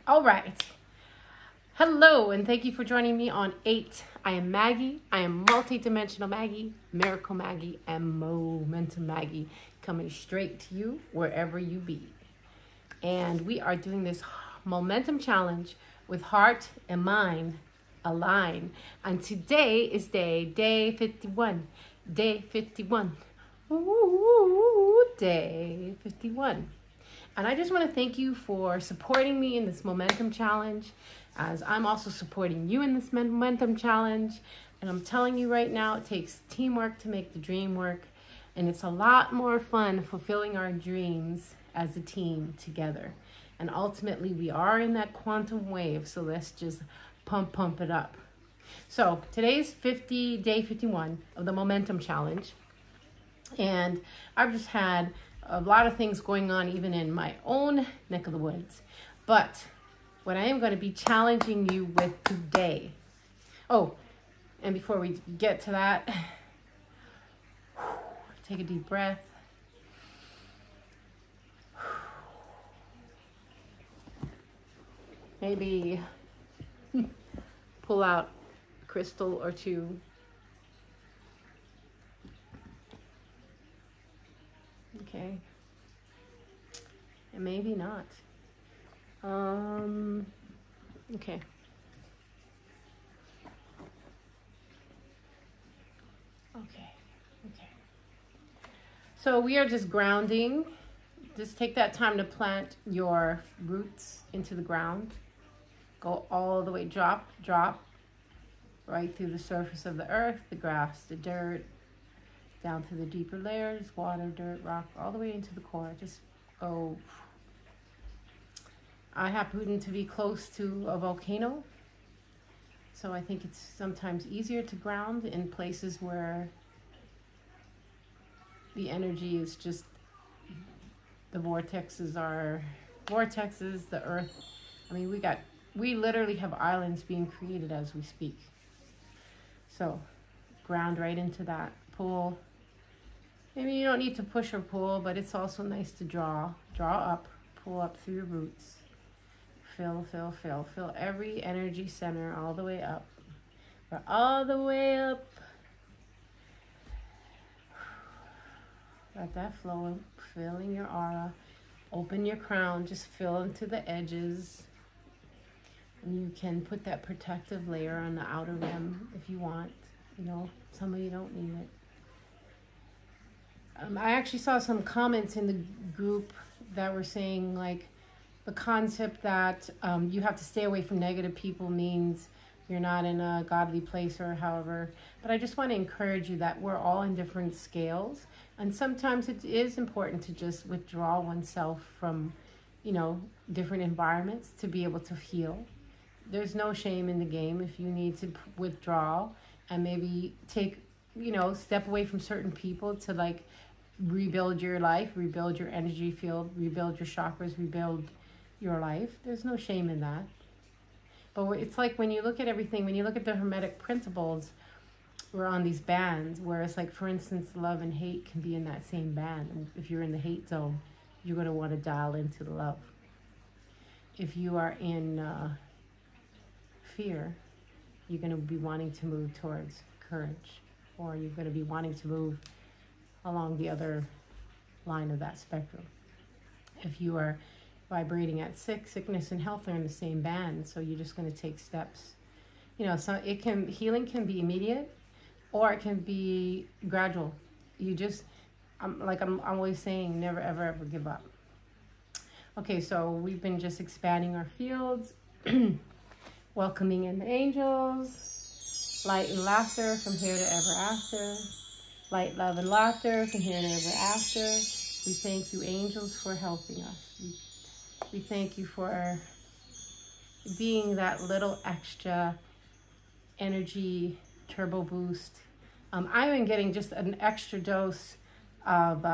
All right. Hello, and thank you for joining me on 8. I am Maggie. I am multidimensional Maggie, miracle Maggie, and momentum Maggie, coming straight to you wherever you be. And we are doing this momentum challenge with heart and mind aligned. And today is day 51. Day 51. Ooh, day 51. And I just want to thank you for supporting me in this momentum challenge, as I'm also supporting you in this momentum challenge. And I'm telling you right now, it takes teamwork to make the dream work. And it's a lot more fun fulfilling our dreams as a team together. And ultimately, we are in that quantum wave. So let's just pump it up. So today's day 51 of the momentum challenge. And I've just had a lot of things going on even in my own neck of the woods. But what I am going to be challenging you with today. Oh, and before we get to that, take a deep breath. Maybe pull out a crystal or two. Okay. And maybe not. Okay. Okay. So we are just grounding. Just take that time to plant your roots into the ground. Go all the way, drop, right through the surface of the earth, the grass, the dirt, down to the deeper layers, water, dirt, rock, all the way into the core. Just go. I happen to be close to a volcano, so I think it's sometimes easier to ground in places where the energy is just, the vortexes, the earth. I mean, we literally have islands being created as we speak. So ground right into that. Pull. Maybe you don't need to push or pull, but it's also nice to draw up, pull up through your roots. Fill every energy center all the way up. We're all the way up. Let that flow, filling your aura. Open your crown, just fill into the edges. And you can put that protective layer on the outer rim if you want. You know, some of you don't need it. I actually saw some comments in the group that were saying, like, the concept that you have to stay away from negative people means you're not in a godly place or however. But I just want to encourage you that we're all in different scales. And sometimes it is important to just withdraw oneself from, different environments to be able to heal. There's no shame in the game if you need to withdraw and maybe take, step away from certain people to rebuild your life, rebuild your energy field, rebuild your chakras, rebuild your life. There's no shame in that. But it's like when you look at everything, when you look at the Hermetic principles, we're on these bands, whereas for instance, love and hate can be in that same band. And if you're in the hate zone, you're going to want to dial into the love. If you are in fear, you're going to be wanting to move towards courage, or you're going to be wanting to move along the other line of that spectrum. If you are vibrating at sickness and health are in the same band, so you're just going to take steps. So healing can be immediate, or it can be gradual. You just, I'm always saying, never ever give up. Okay, so we've been just expanding our fields, welcoming in the angels, light and laughter from here to ever after. Light, love, and laughter from here to ever after. We thank you, angels, for helping us. We thank you for being that little extra energy turbo boost. I've been getting just an extra dose of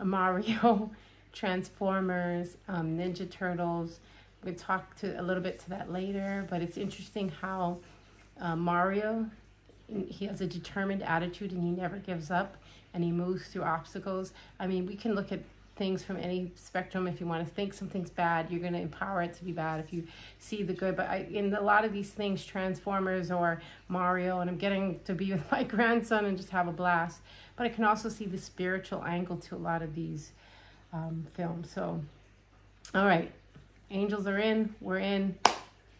Mario, Transformers, Ninja Turtles. We'll talk a little bit to that later, but it's interesting how Mario, he has a determined attitude and he never gives up and he moves through obstacles. I mean, we can look at things from any spectrum. If you want to think something's bad, you're going to empower it to be bad. If you see the good, but in a lot of these things, Transformers or Mario, and I'm getting to be with my grandson and just have a blast. But I can also see the spiritual angle to a lot of these films. So, all right, angels are in, we're in.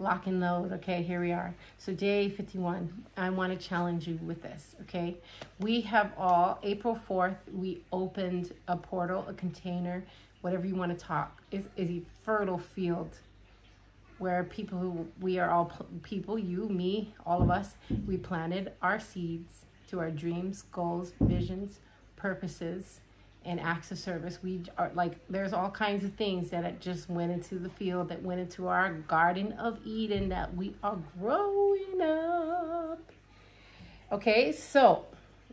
Lock and load. Okay, here we are. So day 51, I want to challenge you with this, okay? We have all, April 4th, we opened a portal, a container, whatever you want to talk, is a fertile field where people who, we are all people, you, me, all of us, we planted our seeds to our dreams, goals, visions, purposes, and acts of service. We are like, there's all kinds of things that just went into the field, that went into our Garden of Eden, that we are growing up. Okay, so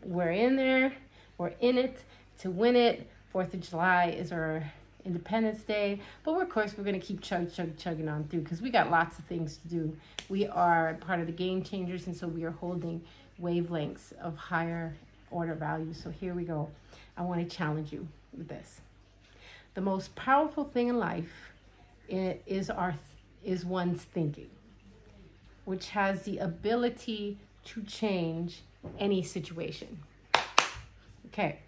we're in there, we're in it to win it. 4th of July is our Independence Day, but of course we're going to keep chugging on through because we got lots of things to do. We are part of the game changers, and so we are holding wavelengths of higher order values. So here we go. I want to challenge you with this. The most powerful thing in life is one's thinking, which has the ability to change any situation. Okay.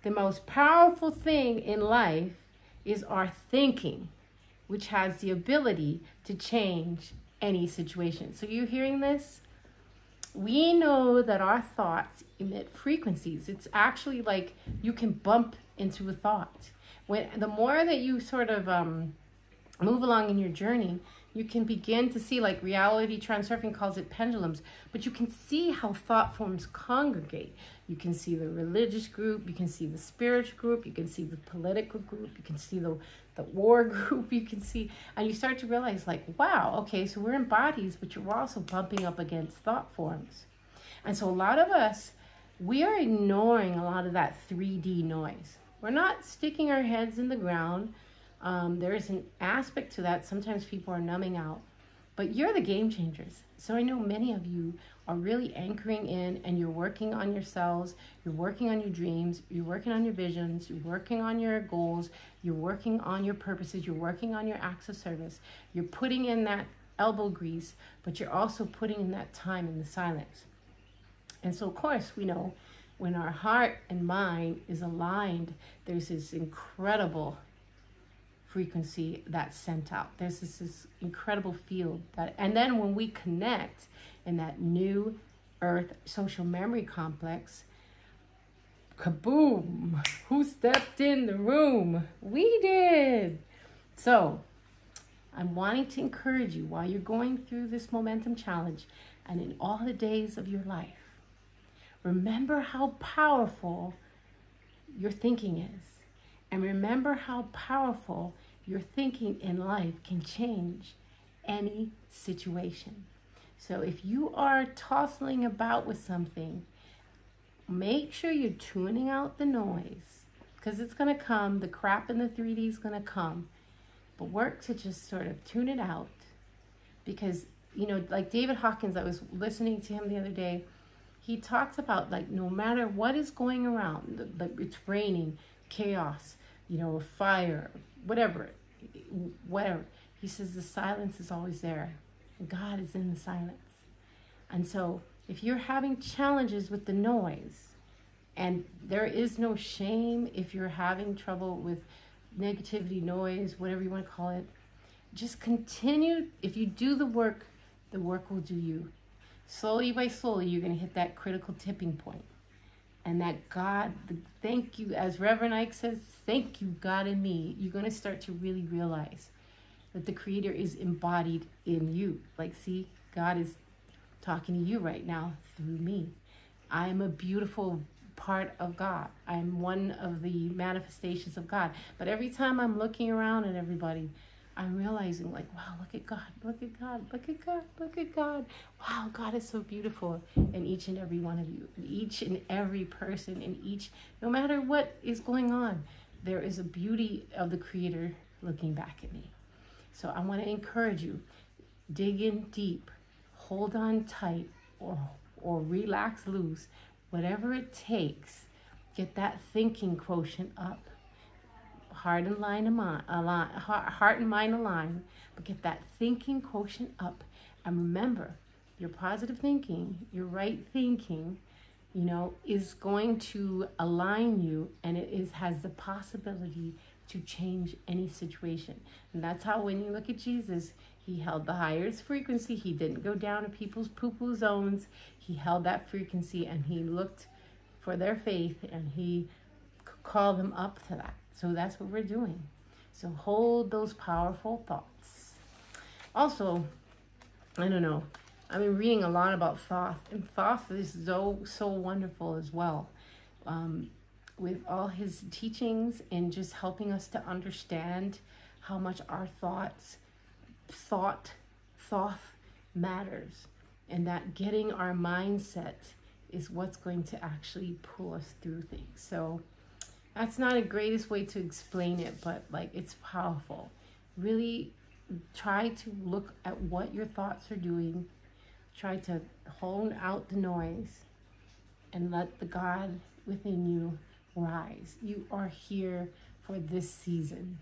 The most powerful thing in life is our thinking, which has the ability to change any situation. So you're hearing this? We know that our thoughts emit frequencies. It's actually like you can bump into a thought. The more that you sort of move along in your journey, you can begin to see, like reality transurfing calls it pendulums, but you can see how thought forms congregate. You can see the religious group, you can see the spiritual group, you can see the political group, you can see the war group, you can see, and you start to realize like, wow, okay, so we're in bodies, but you're also bumping up against thought forms. And so a lot of us, we are ignoring a lot of that 3D noise. We're not sticking our heads in the ground. There is an aspect to that. Sometimes people are numbing out, but you're the game changers. So I know many of you are really anchoring in, and you're working on yourselves, you're working on your dreams, you're working on your visions, you're working on your goals, you're working on your purposes, you're working on your acts of service. You're putting in that elbow grease, but you're also putting in that time in the silence. And so of course we know when our heart and mind is aligned, there's this incredible frequency that's sent out. There's this incredible field that, and then when we connect in that new earth social memory complex, kaboom, who stepped in the room? We did. So I'm wanting to encourage you while you're going through this momentum challenge and in all the days of your life, remember how powerful your thinking is. And remember how powerful your thinking in life can change any situation. So if you are tossing about with something, make sure you're tuning out the noise, because it's going to come. The crap in the 3D is going to come. But work to just sort of tune it out. Because, you know, like David Hawkins, I was listening to him the other day. He talks about, like, no matter what is going around, it's raining, chaos, you know, fire, whatever. He says the silence is always there. God is in the silence. And so if you're having challenges with the noise, and there is no shame if you're having trouble with negativity, noise, whatever you want to call it, just continue. If you do the work will do you. Slowly by slowly, you're going to hit that critical tipping point. And that God, thank you, as Reverend Ike says, thank you, God in me. You're going to start to really realize that the Creator is embodied in you. Like, see, God is talking to you right now through me. I am a beautiful part of God. I am one of the manifestations of God. But every time I'm looking around at everybody, I'm realizing, like, wow, look at God, look at God, look at God, look at God. Wow, God is so beautiful in each and every one of you, in each and every person, in each, no matter what is going on, there is a beauty of the Creator looking back at me. So I want to encourage you, dig in deep, hold on tight, or relax loose, whatever it takes, get that thinking quotient up. heart and mind align, but get that thinking quotient up. And remember, your positive thinking, your right thinking, is going to align you, and has the possibility to change any situation. And that's how, when you look at Jesus, he held the highest frequency. He didn't go down to people's poo-poo zones. He held that frequency, and he looked for their faith, and he called them up to that. So that's what we're doing. So hold those powerful thoughts. Also, I don't know, I've been reading a lot about Thoth, and Thoth is so wonderful as well, with all his teachings and just helping us to understand how much our thought matters, and that getting our mindset is what's going to actually pull us through things. So that's not the greatest way to explain it, but it's powerful. Really try to look at what your thoughts are doing. Try to hone out the noise and let the God within you rise. You are here for this season.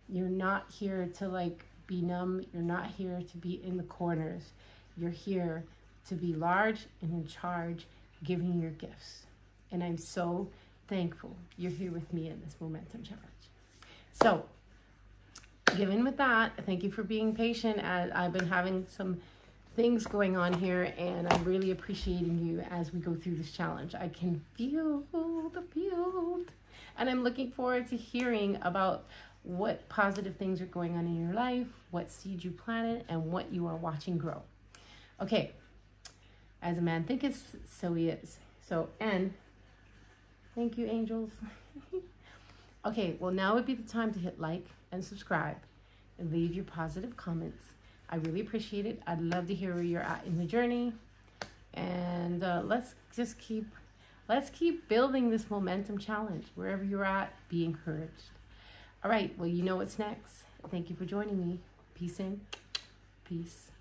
You're not here to be numb. You're not here to be in the corners. You're here to be large and in charge, giving your gifts. And I'm so thankful you're here with me in this Momentum Challenge. So, given with that, thank you for being patient. I've been having some things going on here, and I'm really appreciating you as we go through this challenge. I can feel the field, and I'm looking forward to hearing about what positive things are going on in your life, what seeds you planted, and what you are watching grow. Okay, as a man thinketh, so he is. So, and thank you, angels. Okay, well, now would be the time to hit like and subscribe and leave your positive comments. I really appreciate it. I'd love to hear where you're at in the journey. And let's keep building this Momentum Challenge. Wherever you're at, be encouraged. All right, well, you know what's next. Thank you for joining me. Peace in, peace